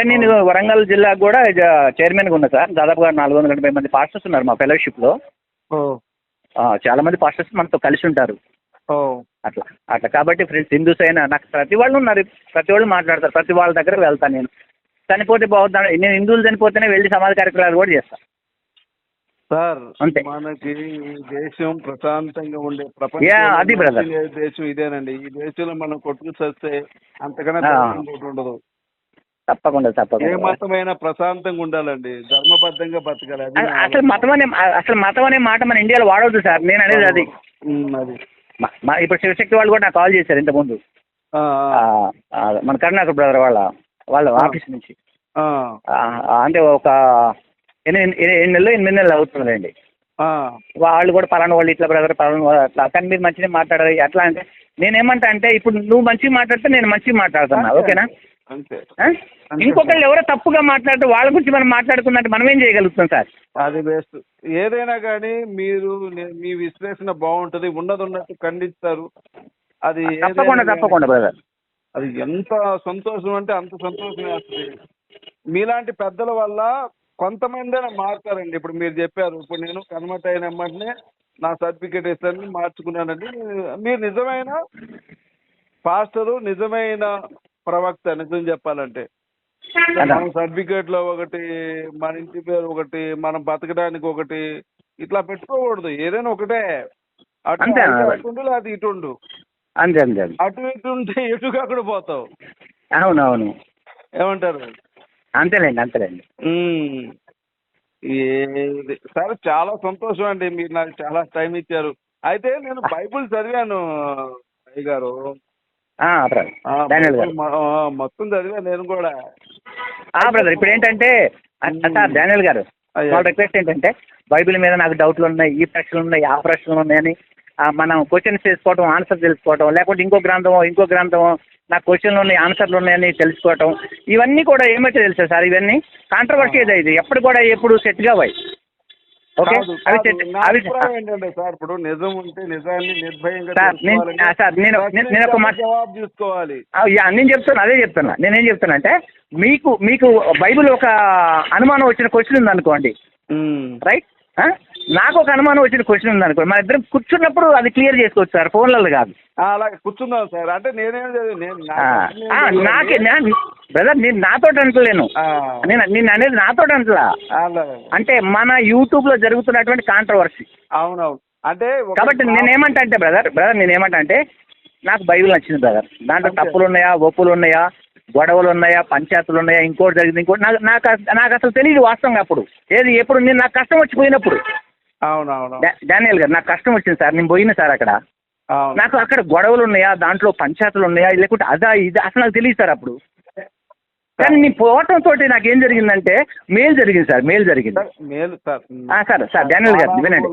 అందుకని నేను వరంగల్ జిల్లాకు కూడా చైర్మన్గా ఉన్నా సార్. దాదాపుగా 480 మంది పాస్టర్స్ ఉన్నారు మా ఫెలోషిప్లో. చాలా మంది పాస్టర్స్ మనతో కలిసి ఉంటారు. అట్లా అట్లా కాబట్టి ఫ్రెండ్స్ హిందూస్ అయినా నాకు ప్రతి వాళ్ళు ఉన్నారు, ప్రతి వాళ్ళు మాట్లాడతారు, ప్రతి వాళ్ళ దగ్గర వెళ్తాను. నేను చనిపోతే బాగుందా, నేను హిందువులు చనిపోతేనే వెళ్ళి సమాధి కార్యక్రమాలు కూడా చేస్తాను సార్. అంతే. మనకి దేశం ప్రశాంతంగా ఉండే అది ప్రపంచం బ్రదర్, దేశం ఇదేనండి. ఈ దేశంలో మనం కొట్టుకు చస్తే అంతకన్నా ఇంకోటి ఉండదు. తప్పకుండా ఏ తప్పకుండా. మతమైనా ప్రశాంతంగా ఉండాలండి, ధర్మబద్ధంగా బతకాలి. అది అసలు మతం అనే మాట మన ఇండియాలో వాడవద్దు సార్. నేను అనేది అది. అది ఇప్పుడు శివశక్తి వాళ్ళు కూడా నాకు కాల్ చేశారు ఇంతకుముందు, మన కరుణాకర్ బ్రదర్ వాళ్ళ ఆఫీస్ నుంచి. అంటే ఒక 8 నెలలు 8 నెలలు అవుతుందండి. వాళ్ళు కూడా పలానా వాళ్ళు ఇట్లా బ్రదర్, పలానా వాళ్ళు అట్లా. కానీ మీరు మంచిగా మాట్లాడారు. ఎట్లా అంటే నేనేమంటా అంటే, ఇప్పుడు నువ్వు మంచిగా మాట్లాడితే నేను మంచిగా మాట్లాడుతున్నా, ఓకేనా? ఇంకొకళ్ళు ఎవరో తప్పుగా మాట్లాడితే వాళ్ళ గురించి మనం మాట్లాడుకున్నట్టు మనం ఏం చేయగలుగుతాం సార్? అది బెస్ట్. ఏదైనా కానీ మీరు మీ విశ్లేషణ బాగుంటది, ఉన్నట్టు ఖండిస్తారు. అది తప్పకుండా బ్రదర్. అది ఎంత సంతోషం అంటే అంత సంతోషం వేస్తుంది. మీలాంటి పెద్దల వల్ల కొంతమంది మారుతారండి. ఇప్పుడు మీరు చెప్పారు, ఇప్పుడు నేను కన్వర్ట్ అయిన వెంటనే నా సర్టిఫికేట్ ఇస్తాను మార్చుకున్నానండి. మీరు నిజమైన పాస్టరు, నిజమైన ప్రవక్త. నిజం చెప్పాలంటే మనం సర్టిఫికేట్ లో ఒకటి, మన ఇంటి పేరు ఒకటి, మనం బతకడానికి ఒకటి, ఇట్లా పెట్టుకోకూడదు. ఏదైనా ఒకటే. అటు అటుండు లేదా ఇటుండు. అంతే అంతే. అటు ఇటు ఉంటే ఎటుగా అక్కడ పోతావు. అవునవును. ఏమంటారు? అంతేలేండి. సరే, చాలా సంతోషం అండి, మీరు నాకు చాలా టైం ఇచ్చారు. అయితే నేను బైబుల్ చదివాను అయ్యగారు, మొత్తం చదివా నేను కూడా బ్రదర్. ఇప్పుడు ఏంటంటే సార్ డానియల్ గారు, వాళ్ళ రిక్వెస్ట్ ఏంటంటే, బైబిల్ మీద నాకు డౌట్లు ఉన్నాయి, ఈ ప్రశ్నలు ఉన్నాయి, ఆ ప్రశ్నలు ఉన్నాయని మనం క్వశ్చన్స్ చేసుకోవటం, ఆన్సర్ తెలుసుకోవటం, లేకపోతే ఇంకో గ్రంథమో నాకు క్వశ్చన్లు ఉన్నాయి, ఆన్సర్లు ఉన్నాయని తెలుసుకోవటం, ఇవన్నీ కూడా ఏమైతే తెలుసా సార్, ఇవన్నీ కాంట్రవర్సీ ఇది ఎప్పుడు కూడా ఎప్పుడు సెట్ కావాయి. ఓకే, ఏంటంటే సార్, ఇప్పుడు నిజం ఉంటే నిజాన్ని నిర్భయంగా నేను ఒక మాట జవాబు చూసుకోవాలి. నేను చెప్తాను, అదే చెప్తున్నా. నేనేం చెప్తున్నా అంటే, మీకు బైబిల్ ఒక అనుమానం వచ్చిన క్వశ్చన్ ఉందనుకోండి, రైట్? నాకు ఒక అనుమానం వచ్చిన క్వశ్చన్ ఉందనుకోండి, మన ఇద్దరం కూర్చున్నప్పుడు అది క్లియర్ చేసుకోవచ్చు సార్, ఫోన్లలో కాదు. అలాగే కూర్చుందాం సార్. అంటే నేనేం బ్రదర్, నేను నాతో అంటలేను, నేను అనేది నాతో అంటలా. అంటే మన యూట్యూబ్ లో జరుగుతున్నటువంటి కాంట్రవర్సీ. అవునవును. అంటే కాబట్టి నేనేమంటా అంటే బ్రదర్, నేనేమంటా అంటే, నాకు బైబిల్ నచ్చింది బ్రదర్. దాంట్లో తప్పులు ఉన్నాయా, ఒప్పులు ఉన్నాయా, గొడవలు ఉన్నాయా, పంచాయతీలు ఉన్నాయా, ఇంకోటి జరిగింది, ఇంకోటి నాకు అసలు తెలియదు వాస్తవంగా. అప్పుడు ఎప్పుడు నేను నాకు కష్టం వచ్చిపోయినప్పుడు. అవునవును డానియల్ గారు, నాకు కష్టం వచ్చింది సార్, నేను పోయిన సార్ అక్కడ. నాకు అక్కడ గొడవలు ఉన్నాయా, దాంట్లో పంచాయతీలు ఉన్నాయా, లేకుంటే అదా ఇది అసలు నాకు తెలియదు సార్ అప్పుడు. కానీ నీ పోవటం తోటి నాకేం జరిగిందంటే మేలు జరిగింది సార్, మేలు జరిగింది. సార్ డానియల్ గారు వినండి.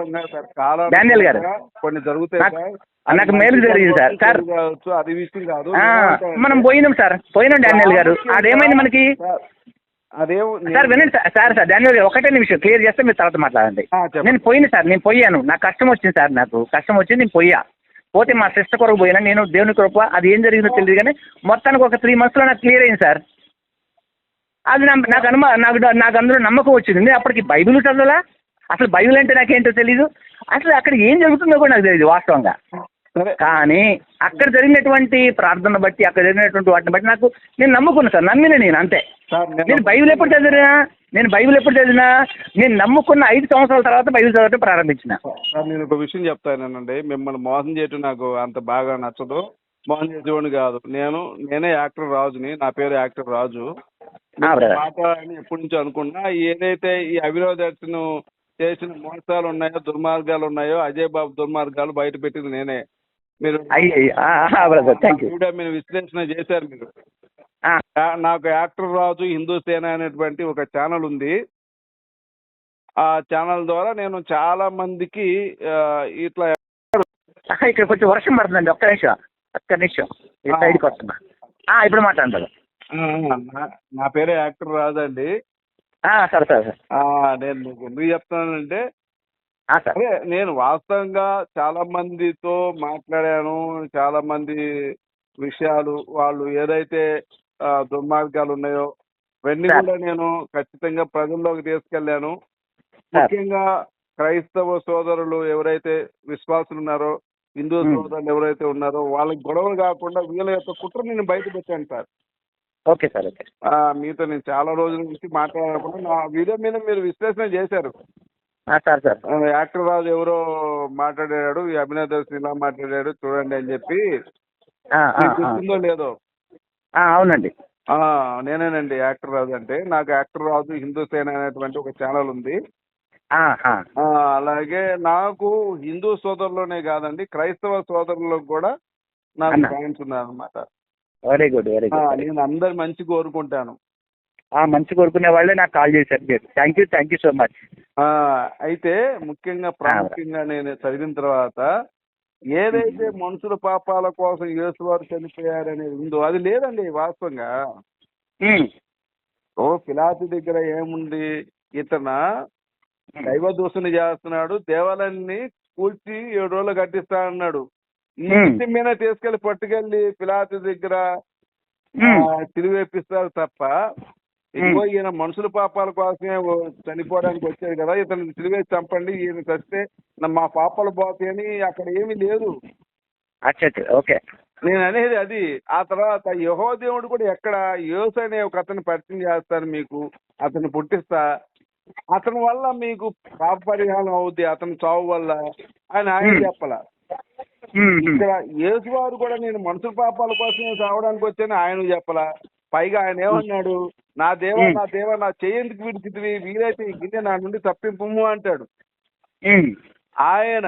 డానియల్ గారు, కొన్ని జరుగుతాయి, నాకు మేలు జరిగింది సార్. అది విషయం కాదు. మనం పోయినాం డానియల్ గారు. అదేమైంది మనకి సార్? వినండి సార్ డానియల్ గారు, ఒకటే నిమిషం క్లియర్ చేస్తే మీరు తర్వాత మాట్లాడండి. నేను పోయాను. నాకు కష్టం వచ్చింది సార్, నాకు కష్టం వచ్చింది, నేను పోతే మా సిస్టర్ కొరకు పోయినా. నేను దేవుని కృప, అది ఏం జరిగిందో తెలియదు, కానీ మొత్తానికి ఒక 3 months లో నాకు క్లియర్ అయింది సార్. అది నాకు అందులో నమ్మకం వచ్చింది. అప్పటికి బైబిల్ చదవాలా, అసలు బైబిల్ అంటే నాకేంటో తెలీదు, అసలు అక్కడ ఏం జరుగుతుందో కూడా నాకు తెలియదు వాస్తవంగా. కానీ అక్కడ జరిగినటువంటి ప్రార్థన బట్టి, అక్కడ జరిగినటువంటి వాటిని బట్టి నేను నమ్ముకున్నా సార్, నమ్మిన నేను అంతే. నేను బైబిల్ ఎప్పుడు చదివినా నేను నమ్ముకున్న 5 సంవత్సరాల తర్వాత బైబిల్ చదవటం ప్రారంభించిన. సార్, నేను ఒక విషయం చెప్తానండి, మిమ్మల్ని మోసం చేయటం నాకు అంత బాగా నచ్చదు. మోసం చేసేవాడిని కాదు. నేనే యాక్టర్ రాజుని, నా పేరు యాక్టర్ రాజు. మాట్లాడాలని ఎప్పటి నుంచో అనుకున్నా. ఏదైతే ఈ అవిరోధను చేసిన మోసాలు ఉన్నాయో, దుర్మార్గాలు ఉన్నాయో, అజయ్ బాబు దుర్మార్గాలు బయట పెట్టింది నేనే. మీరు మీరు విశ్లేషణ చేశారు. మీరు నాకు యాక్టర్ రాజు హిందూ సేన అనేటువంటి ఒక ఛానల్ ఉంది. ఆ ఛానల్ ద్వారా నేను చాలా మందికి ఇట్లా ఇక్కడ కొంచెం వర్షం పడుతుందండి, ఒక్క నిమిషం సైడ్కి వస్తున్నా. ఇప్పుడు మాట్లాడతారు. నా పేరే యాక్టర్ రాజు అండి. సరే నేను మీకు ఎందుకు చెప్తానంటే, అదే నేను వాస్తవంగా చాలా మందితో మాట్లాడాను. చాలా మంది విషయాలు, వాళ్ళు ఏదైతే దుర్మార్గాలు ఉన్నాయో, ఇవన్నీ సార్. కూడా నేను ఖచ్చితంగా ప్రజల్లోకి తీసుకెళ్లాను. సార్. ముఖ్యంగా క్రైస్తవ సోదరులు ఎవరైతే విశ్వాసులు ఉన్నారో, హిందూ సోదరులు ఎవరైతే ఉన్నారో వాళ్ళకి గొడవలు కాకుండా వీళ్ళ యొక్క కుట్ర నేను బయట పెట్టాను సార్. Okay sir. ఓకే. మీతో నేను చాలా రోజుల నుంచి మాట్లాడకుండా నా వీడియో మీద మీరు విశ్లేషణ చేశారు. Sir sir. యాక్టర్ రాజు ఎవరో మాట్లాడాడు, ఈ అభినవ్ దర్శన్ ఇలా మాట్లాడాడు చూడండి అని చెప్పి మీకు గుర్తుందో లేదో. అవునండి. నేనేనండి యాక్టర్ రాజు అంటే. నాకు యాక్టర్ రాజు హిందూ సేన అనేటువంటి ఒక ఛానల్ ఉంది. అలాగే నాకు హిందూ సోదరులోనే కాదండి, క్రైస్తవ సోదరులకు కూడా నాకు ఫ్యాన్స్ ఉన్నారు అనమాట. Very good. Very good. నేను అందరి మంచి కోరుకుంటాను. మంచి కోరుకునే వాళ్ళే నాకు కాల్ చేశారు మీరు. Thank you so much. అయితే ముఖ్యంగా ప్రాముఖ్యంగా నేను చదివిన తర్వాత ఏదైతే మనుషుల పాపాల కోసం యేసు వారు చనిపోయారనేది ఉందో అది లేదండి వాస్తవంగా. పిలాతు దగ్గర ఏముంది, ఇతను దైవ దూషణ చేస్తున్నాడు, దేవాలయాన్ని కూల్చి 7 రోజులు కట్టిస్తా అన్నాడు. ఈ విషయం మీద తీసుకెళ్లి పట్టుకెళ్ళి పిలాతు దగ్గర తిరివేపిస్తారు తప్ప, ఇదిగో ఈయన మనుషుల పాపాల కోసమే చనిపోవడానికి వచ్చాడు కదా, ఇతను తిరివేసి చంపండి, ఈయన చస్తే మా పాపాలు పోతాయని అక్కడ ఏమీ లేదు. ఓకే. నేను అనేది అది. ఆ తర్వాత యెహోవా దేవుడు కూడా ఎక్కడ యేసు అనే ఒక అతను పరిచయం చేస్తాను మీకు, అతను పుట్టిస్తా, అతని వల్ల మీకు పాప పరిహారం అవుద్ది, అతని చావు వల్ల ఆయన చెప్పాల. ఇక్కడ యేసు వారు కూడా నేను మనుషుల పాపాల కోసమే చావడానికి వచ్చాను ఆయన చెప్పాలా. పైగా ఆయన ఏమన్నాడు, నా దేవా నా చేయందుకు విడిచితివి, వీలైతే ఈ గిన్నె నా నుండి తప్పింపు అంటాడు. ఆయన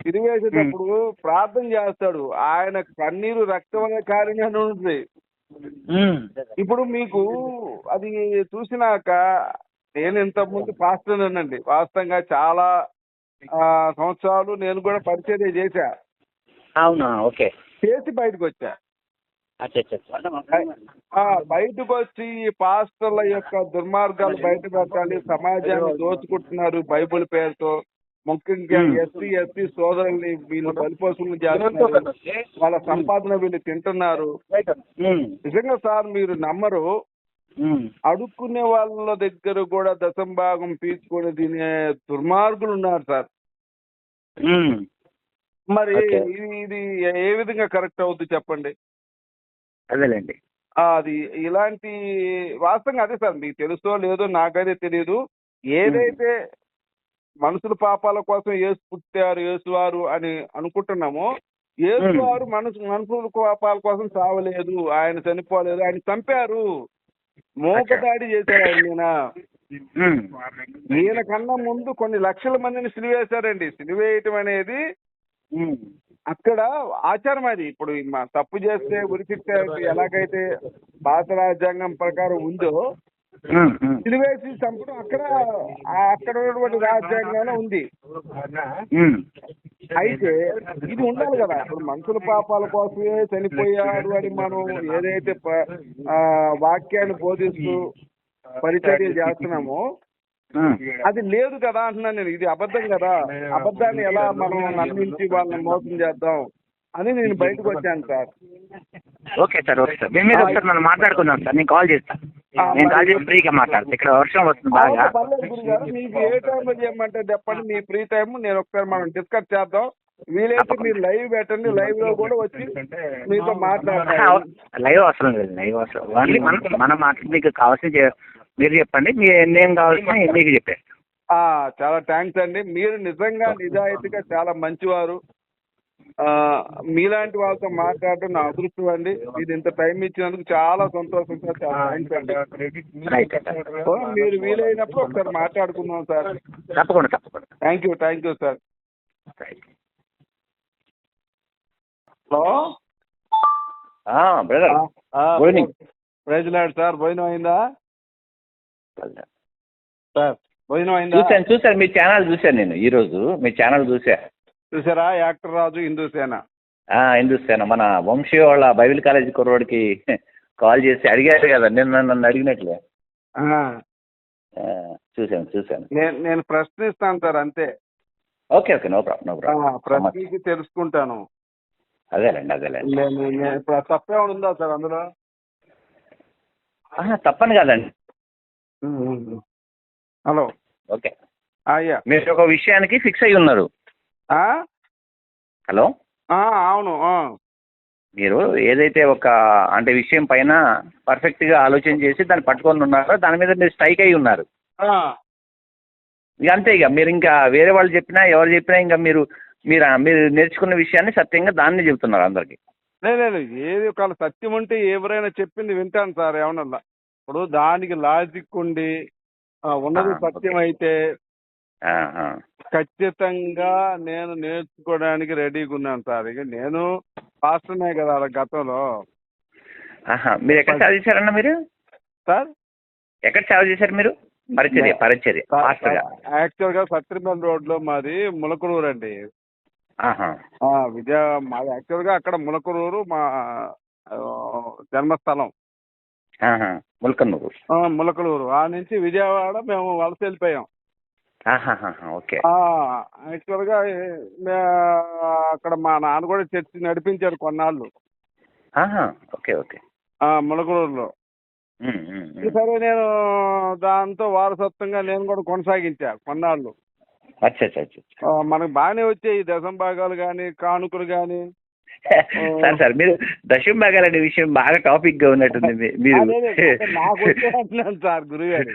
తిరిగేసేటప్పుడు ప్రార్థన చేస్తాడు, ఆయన కన్నీరు రక్తం కారిన ఉంటుంది. ఇప్పుడు మీకు అది చూసినాక నేను ఇంతకుముందు పాస్టర్నండి, వాస్తవంగా చాలా సంవత్సరాలు నేను కూడా పరిచర్య చేశా. అవునా? ఓకే. చేసి బయటకు వచ్చా. బయటకు వచ్చి ఈ పాస్టర్ల యొక్క దుర్మార్గాలు బయట పెట్టాలి, సమాజాన్ని దోచుకుంటున్నారు బైబిల్ పేరుతో, ముఖ్యంగా ఎస్సీ సోదరుల్ని వీళ్ళు బలిపశువులు చేస్తున్నారు, వాళ్ళ సంపాదన వీళ్ళు తింటున్నారు. నిజంగా సార్ మీరు నమ్మరు, అడుక్కునే వాళ్ళ దగ్గర కూడా దశంభాగం పీల్చుకొని తినే దుర్మార్గులు ఉన్నారు సార్. మరి ఇది ఏ విధంగా కరెక్ట్ అవుద్ది చెప్పండి? అదేలేండి. అది ఇలాంటి వాస్తవంగా అదే సార్, మీకు తెలుసో లేదో నాకైతే తెలియదు. ఏదైతే మనుషుల పాపాల కోసం యేసు పుట్టారు, యేసువారు అని అనుకుంటున్నామో, యేసువారు మనుషుల పాపాల కోసం చావలేదు, ఆయన చనిపోలేదు, ఆయన చంపారు, మోకదాడి చేశారు ఆయన. ఈయన కన్నా ముందు కొన్ని లక్షల మందిని సిలివేశారండి. సిలివేయటం అనేది అక్కడ ఆచారం. అది ఇప్పుడు తప్పు చేస్తే ఉరిశిక్ష ఎలాగైతే భారత రాజ్యాంగం ప్రకారం ఉందో, సిలివేసి చంపడం అక్కడ ఉన్నటువంటి రాజ్యాంగంలో ఉంది. అయితే ఇది ఉండాలి కదా, ఇప్పుడు మనుషుల పాపాల కోసమే చనిపోయారు అని మనం ఏదైతే వాక్యాన్ని బోధిస్తూ పరిచర్య చేస్తున్నామో అది లేదు కదా అంటున్నాను నేను. ఇది అబద్ధం కదా, అబద్ధాన్ని ఎలా మనం నమ్మించి వాళ్ళని మోసం చేద్దాం అని నేను బయటకు వచ్చాను sir. Okay sir. Okay sir. మేము ఒకసారి మనం మాట్లాడుకుందాం సార్. నేను కాల్ చేస్తాను. నేను కాల్ చేసి ఫ్రీగా మాట్లాడతాను. ఇక్కడ వర్షం వస్తుంది బాగా. పర్లేదు గురుగారు, మీకు ఏ టైంలో చేయమంటే చెప్పండి, మీ ఫ్రీ టైం. నేను ఒకసారి మనం డిస్కస్ చేద్దాం. వీలైతే మీరు లైవ్ పెట్టండి, లైవ్ లో కూడా వచ్చి మీతో మాట్లాడతాను. లైవ్ అవసరం లేదు, లైవ్ అవసరం. ఓన్లీ మనం మీకు కావాల్సిన మీరు చెప్పండి, మీరు ఏం కావాల్సిన మీకు చెప్పారు. చాలా థ్యాంక్స్ అండి. మీరు నిజంగా నిజాయితీగా చాలా మంచివారు. మీలాంటి వాళ్ళతో మాట్లాడటం నా అదృష్టం అండి. మీరు ఇంత టైం ఇచ్చినందుకు చాలా సంతోషం సార్. చాలా థ్యాంక్స్ అండి. మీరు వీలైనప్పుడు ఒకసారి మాట్లాడుకుందాం సార్. తప్పకుండా. Thank you sir. Hello brother, good evening. Praise lord sir. భోజనం అయిందా సార్? భోజనం అయిందా? చూసాను మీ ఛానల్ చూశాను నేను ఈరోజు. మీ ఛానల్ చూసారా? యాక్టర్ రాజు హిందూ సేన మన వంశీ వాళ్ళ బైబిల్ కాలేజీ కుర్రోడికి కాల్ చేసి అడిగారు కదా, నన్ను అడిగినట్లే. చూశాను. నేను ప్రశ్నిస్తాను సార్, అంతే. ఓకే. No problem. ప్రశ్నించి తెలుసుకుంటాను. అదేలేండి. తప్పేమైనా ఉందా సార్ అందులో? తప్పని కాదండి. హలో. ఓకే. అయ్యా మీరు ఒక విషయానికి ఫిక్స్ అయి ఉన్నారు. హలో. అవును. మీరు ఏదైతే ఒక అంటే విషయం పైన పర్ఫెక్ట్గా ఆలోచన చేసి దాన్ని పట్టుకొని ఉన్నారో దాని మీద మీరు స్ట్రైక్ అయి ఉన్నారు. ఇక అంతే, ఇక మీరు ఇంకా వేరే వాళ్ళు చెప్పినా ఎవరు చెప్పినా ఇంకా మీరు మీరు మీరు నేర్చుకున్న విషయాన్ని సత్యంగా దాన్ని చెబుతున్నారు అందరికి. లేదు, ఏది ఒక సత్యం ఉంటే ఎవరైనా చెప్పింది వింటాను సార్. ఏమన్నా ఇప్పుడు దానికి లాజిక్ ఉండి ఉన్నది సత్యం అయితే ఖచ్చితంగా నేను నేర్చుకోవడానికి రెడీగా ఉన్నాను సార్. ఇక నేను పాస్టర్నే కదా గతంలో. మీరు ఎక్కడ సేవ చేశారన్న మీరు సార్? ఎక్కడ సేవ చేశారు మీరు? పరిచర్య యాక్చువల్గా సత్రిమల్ రోడ్లో మాది ములకలూరు అండి. మాది యాక్చువల్గా అక్కడ ములకలూరు మా జన్మస్థలం. ములకలూరు ఆ నుంచి విజయవాడ మేము వలస వెళ్ళిపోయాం. ఓకే. యాక్చువల్గా అక్కడ మా నాన్న కూడా చర్చి నడిపించారు కొన్నాళ్ళు. Okay okay. ములకలూరులో. సరే నేను దాంతో వారసత్వంగా నేను కూడా కొనసాగించా కొన్నాళ్ళు. మనకు బాగానే వచ్చాయి దశంభాగాలు కానీ కానుకలు కానీ. సార్ మీరు దశం భాగాలు అనే విషయం బాగా టాపిక్ గా ఉన్నట్టుంది. మీరు నాకు వచ్చేస్తున్నాను సార్ గురుగారు.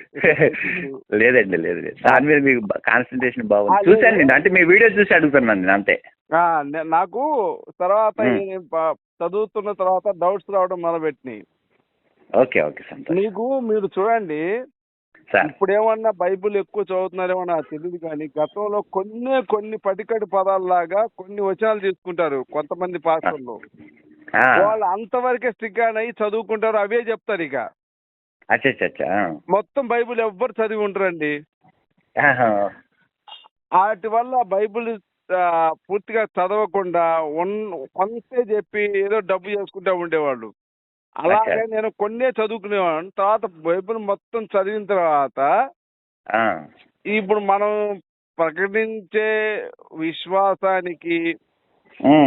లేదు సార్ మీద మీకు కాన్సన్ట్రేషన్ బాగుంది. చూశాను నేను, అంటే మీ వీడియో చూసి అడుగుతున్నాను నేను అంతే. నాకు తర్వాత చదువుతున్న తర్వాత డౌట్స్ రావడం మొదలుపెట్టినాయి. Okay sir. మీరు చూడండి, ఇప్పుడు ఏమన్నా బైబుల్ ఎక్కువ చదువుతున్నారేమో నాకు తెలియదు కానీ గతంలో కొన్ని పటికటి పదాలలాగా కొన్ని వచనాలు తీసుకుంటారు కొంతమంది పాస్టర్లు. వాళ్ళు అంతవరకే స్టిక్ అయ్యి చదువుకుంటారు, అవే చెప్తారు. ఇక మొత్తం బైబుల్ ఎవ్వరు చదివి ఉంటారండి. వాటి వల్ల బైబుల్ పూర్తిగా చదవకుండా కొంతే చెప్పి ఏదో డబ్బు చేసుకుంటూ ఉండేవాళ్ళు. అలాగే నేను కొన్నే చదువుకునేవాడిని. తర్వాత బైబిల్ మొత్తం చదివిన తర్వాత ఇప్పుడు మనం ప్రకటించే విశ్వాసానికి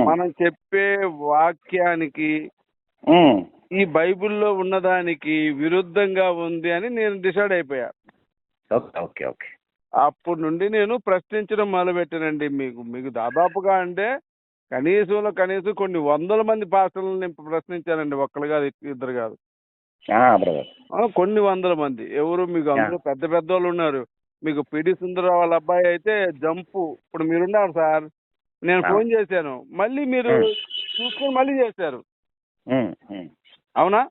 మనం చెప్పే వాక్యానికి ఈ బైబిల్లో ఉన్నదానికి విరుద్ధంగా ఉంది అని నేను డిసైడ్ అయిపోయా. అప్పటి నుండి నేను ప్రశ్నించడం మొదలుపెట్టానండి. మీకు దాదాపుగా అంటే కనీసం కొన్ని వందల మంది పాస్టర్లను నేను ప్రశ్నించానండి. ఒక్కరు కాదు, ఇద్దరు కాదు, కొన్ని వందల మంది. ఎవరు మీకు అందరూ పెద్ద వాళ్ళు ఉన్నారు. మీకు పిడి సుందరరావు వాళ్ళ అబ్బాయి అయితే జంపు. ఇప్పుడు మీరున్నారు సార్, నేను ఫోన్ చేశాను, మళ్ళీ మీరు చూసుకొని మళ్ళీ చేశారు. అవునా?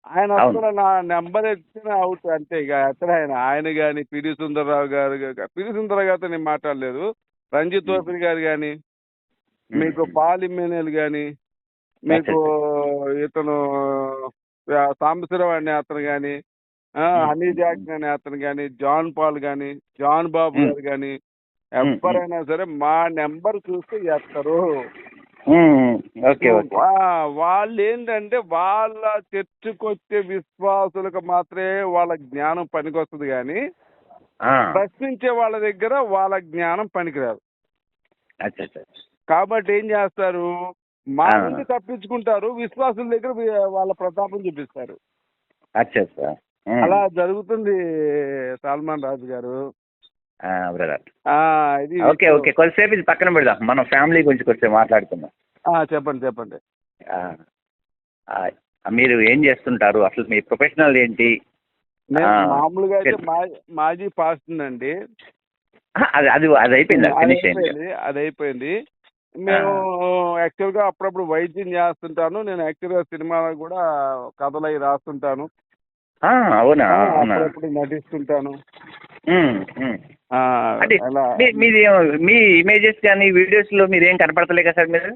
ఆయన అసలు నా నెంబర్ ఎత్తిన అవుట్ అంతే. ఇక ఎక్కడ ఆయన కానీ పిడి సుందరరావు గారు, పిడి సుందరరావు గారితో నేను మాట్లాడలేదు. రంజిత్ ఓపిరి గారు కానీ, మీకు పాల్ ఇమ్మాన్యుయల్ కానీ, మీకు ఇతను సాంబశివరావు అనే అతను కానీ, హనీ జాక్సన్ అనే అతను కానీ, జాన్ పాల్ కానీ, జాన్ బాబు గారు కానీ, ఎవరైనా సరే మా నెంబర్ చూస్తే ఎత్తరు. వాళ్ళు ఏంటంటే వాళ్ళ చర్చకొచ్చే విశ్వాసులకు మాత్రమే వాళ్ళ జ్ఞానం పనికొస్తుంది కానీ ప్రశ్నించే వాళ్ళ దగ్గర వాళ్ళ జ్ఞానం పనికిరాదు. కాబట్టి ఏం చేస్తారు, మా నుండి తప్పించుకుంటారు, విశ్వాసుల దగ్గర వాళ్ళ ప్రతాపం చూపిస్తారు. అలా జరుగుతుంది సల్మాన్ రాజు గారు. కొద్దిసేపు ఇది పక్కన పెడదాం, మనం ఫ్యామిలీ గురించి కొంచెం మాట్లాడుకుందాం. చెప్పండి. మీరు ఏం చేస్తుంటారు అసలు, మీ ప్రొఫెషనల్ ఏంటి? మామూలుగా అయితే మాజీ పాస్టర్ అండి. అది అయిపోయింది. మేము యాక్చువల్గా అప్పుడప్పుడు వైద్యం చేస్తుంటాను. నేను యాక్చువల్గా సినిమాలో కూడా కథలు అవి రాస్తుంటాను. అప్పుడప్పుడు నటిస్తుంటాను. మీ ఇమేజెస్ కానీ వీడియోస్ లో మీరు ఏం కనపడతలే కదా సార్ మీరు?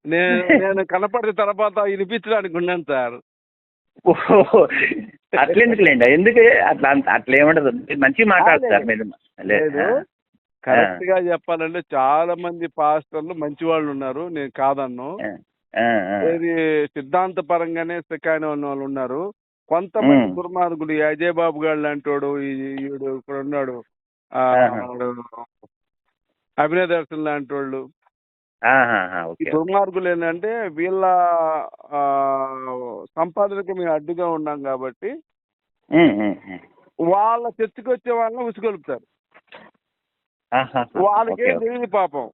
నేను కనపడిన తర్వాత వినిపించడానికి ఉన్నాను సార్. అట్లెందుకులేండి, ఎందుకు అట్లా ఏమంటది, మంచిగా మాట్లాడతారు మీరు. లేదు, కరెక్ట్ గా చెప్పాలంటే చాలా మంది పాస్టర్లు మంచి వాళ్ళు ఉన్నారు, నేను కాదన్ను. ఇది సిద్ధాంత పరంగానే సెకాని ఉన్న వాళ్ళు ఉన్నారు. కొంతమంది దుర్మార్గులు, అజయ్ బాబు గారు లాంటి వాడు, ఈడు ఇక్కడ ఉన్నాడు, అభినయ దర్శన్ లాంటి వాళ్ళు, ఆహాహా, ఈ ఓకే. దుర్మార్గులు ఏంటంటే వీళ్ళ ఆ, సంపాదనకి మేము అడ్డుగా ఉన్నాం కాబట్టి ఉమ్, ఉమ్, ఉమ్. వాళ్ళ చర్చకు వచ్చే వాళ్ళని ఉసుగొలుపుతారు. ఆహాహా, ఓకే వాళ్ళకేం ఓకే. తెలియదు పాపం.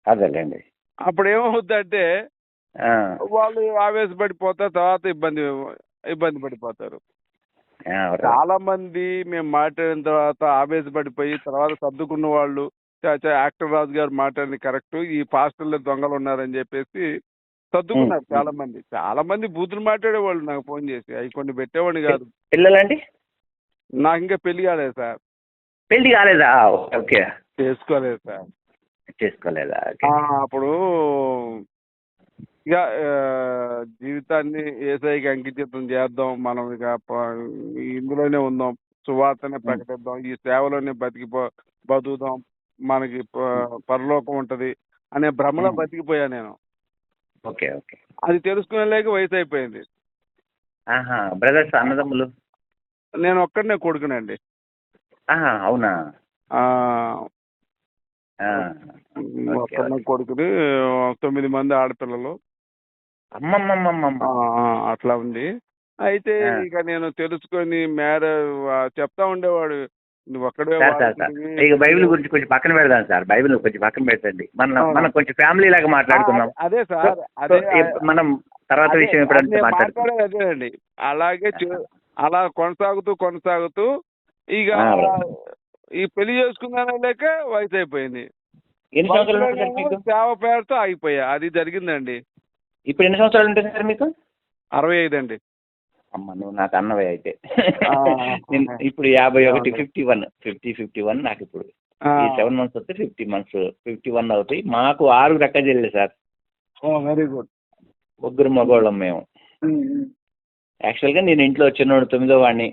అదేలేండి. అప్పుడు ఏమవుద్దంటే ఆ, వాళ్ళు ఆవేశపడిపోతారు, తర్వాత ఇబ్బంది పడిపోతారు. ఆ, చాలా మంది మేము మాట్లాడిన తర్వాత ఆవేశపడిపోయి తర్వాత సర్దుకున్న వాళ్ళు యాక్టర్ రాజు గారు మాట్లాడింది కరెక్ట్, ఈ పాస్టర్లో దొంగలు ఉన్నారని చెప్పేసి ఉమ్, సర్దుకున్నారు. ఉమ్. చాలా మంది బూతులు మాట్లాడేవాళ్ళు నాకు ఫోన్ చేసి, అవి కొన్ని పెట్టేవాడిని కాదు. పిల్లలండి? నాకు ఇంకా పెళ్లి కాలేదు సార్. పెళ్లి కాలేదా? ఓకే. చేసుకోలేదు సార్. చేసుకోలేదా? ఓకే. అప్పుడు ఇక జీవితాన్ని ఏసైకి అంకితం చేద్దాం, మనం ఇక ఇందులోనే ఉందాం, సువార్తనే ఉమ్, ప్రకటిద్దాం, ఈ సేవలోనే బతుకుదాం, మనకి ఉమ్, పరలోకం ఉంటది అనే భ్రమలో ఉమ్. బతికిపోయా నేను. Okay okay. అది తెలుసుకునేలేక వయసు అయిపోయింది. ఆహా, బ్రదర్స్, అన్నదమ్ములు? నేను ఒక్కడనే కొడుకునండి. ఆహా, అవునా? ఆ, ఆ, ఓకే ఒక్కడనే ఓకే. కొడుకుని, 9 మంది ఆడపిల్లలు. అమ్మమ్మమ్మమ్మమ్మ. అట్లా ఉంది. అయితే ఆ, ఇక నేను తెలుసుకొని చెప్తా ఉండేవాడు, నువ్వు ఒక్కడే సార్ సార్ సార్, వాడుకుంటువి ఇక పెళ్లి. బైబిల్ గురించి కొంచెం పక్కన పెడదాం సార్. బైబిల్ కొంచెం పక్కన పెట్టండి. మనం కొంచెం ఫ్యామిలీ లాగా మాట్లాడుకుందాం. అదే సో సార్, సో అదే మనం తర్వాత అదే విషయం అది ఎప్పుడంటే నేను మాట్లాడుకుందాం. మాట్లాడేది అదేనండి. అలాగే అలా కొనసాగుతూ ఇక ఆ, ఈ పెళ్లి చేసుకున్నానే లేక వయసు అయిపోయింది. ఎన్ని సంవత్సరాలు ఉంటుంది సార్ వయసులోనేమో మీకు? సేవ పేరుతో ఆగిపోయా. అది జరిగిందండి. ఇప్పుడు ఎన్ని సంవత్సరాలు ఉంటుంది సార్ మీకు? 65 అండి. అమ్మ, నువ్వు నాకు అన్నవే అయితే. ఆ, నేను ఇప్పుడు 51, ఏమండి? 51 నాకు ఇప్పుడు. ఆ, ఈ 7 months వస్తే 50 months, 51 అవుతాయి. మాకు 6 రెక్క చెల్లి సార్. Very good. ముగ్గురు మగవాళ్ళం మేము. యాక్చువల్గా నేను ఇంట్లో చిన్నోడు 9వ వాడిని.